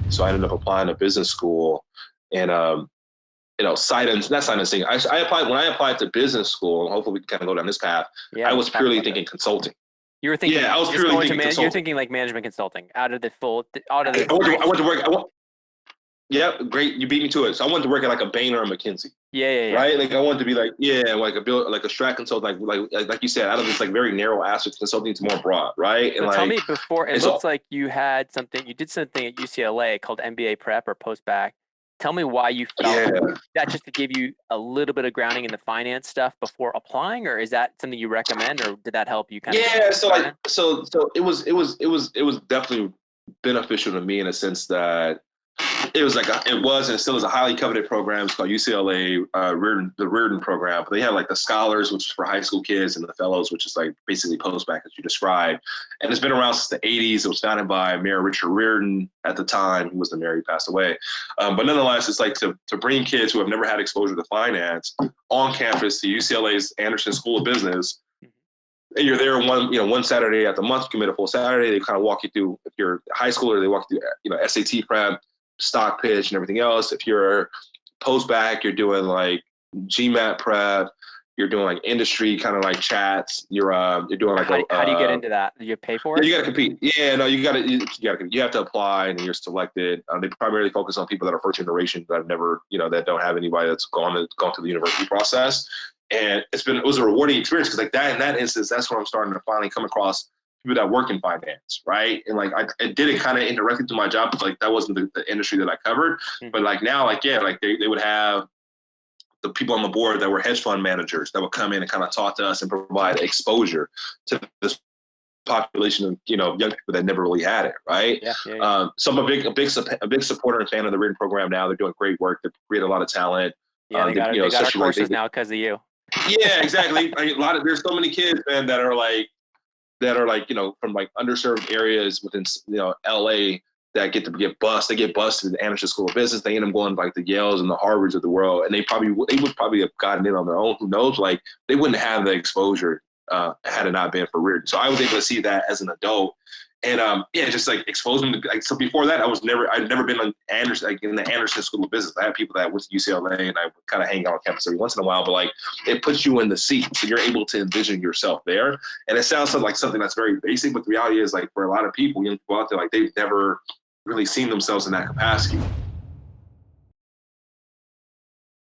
So I ended up applying to business school, and not sign thing. I applied when I applied to business school. Hopefully, we can kind of go down this path. Yeah, I was purely thinking consulting. You were thinking, I was purely thinking consulting. You're thinking like management consulting I went to work. Yeah, great. You beat me to it. So I wanted to work at like a Bain or a McKinsey. Yeah. Right? Like I wanted to be like, like a strat consultant, like you said, out of this like very narrow aspect, consulting to more broad, right? And tell me before, it looks like you did something at UCLA called MBA prep or post-bac. Tell me why you felt that just to give you a little bit of grounding in the finance stuff before applying, or is that something you recommend, or did that help you kind of? Yeah, so it was definitely beneficial to me in a sense that it was and still is a highly coveted program. It's called UCLA the Reardon program. But they had like the scholars, which is for high school kids, and the fellows, which is like basically post-bac as you described. And it's been around since the 80s. It was founded by Mayor Richard Reardon at the time. He was the mayor, he passed away. But nonetheless, it's like to bring kids who have never had exposure to finance on campus to UCLA's Anderson School of Business. And you're there one Saturday at the month, commit a full Saturday. They kind of walk you through, if you're a high schooler, they walk you through, SAT prep, stock pitch and everything else. If you're post-bac, you're doing like GMAT prep, you're doing like industry kind of like chats. You're doing like how do you get into that? Do you pay for it? You got to compete. Yeah, no, you have to apply and you're selected. They primarily focus on people that are first generation that have never, that don't have anybody that's gone through the university process. And it was a rewarding experience because like that in that instance, that's when I'm starting to finally come across people that work in finance, right? And like I did it kind of indirectly to my job, but like that wasn't the industry that I covered. Mm-hmm. But like now, they would have the people on the board that were hedge fund managers that would come in and kind of talk to us and provide exposure to this population of young people that never really had it, right? Yeah. So I'm a big supporter and fan of the Reardon program now. They're doing great work. They create a lot of talent. Yeah, they got our courses now because of you. Yeah, exactly. There's so many kids, man, that are like from like underserved areas within LA that get bused. They get bused to the Anderson School of Business. They end up going like the Yales and the Harvards of the world, and they would probably have gotten in on their own. Who knows? Like they wouldn't have the exposure had it not been for Reardon. So I was able to see that as an adult, and just like expose them to. Like, so before that, I'd never been on Anderson, like in the Anderson School of Business. I had people that went to UCLA, and I would kind of hang out on campus every once in a while. But like it puts you in the seat, so you're able to envision yourself there. And it sounds like something that's very basic, but the reality is like for a lot of people, go out there like they've never really seen themselves in that capacity.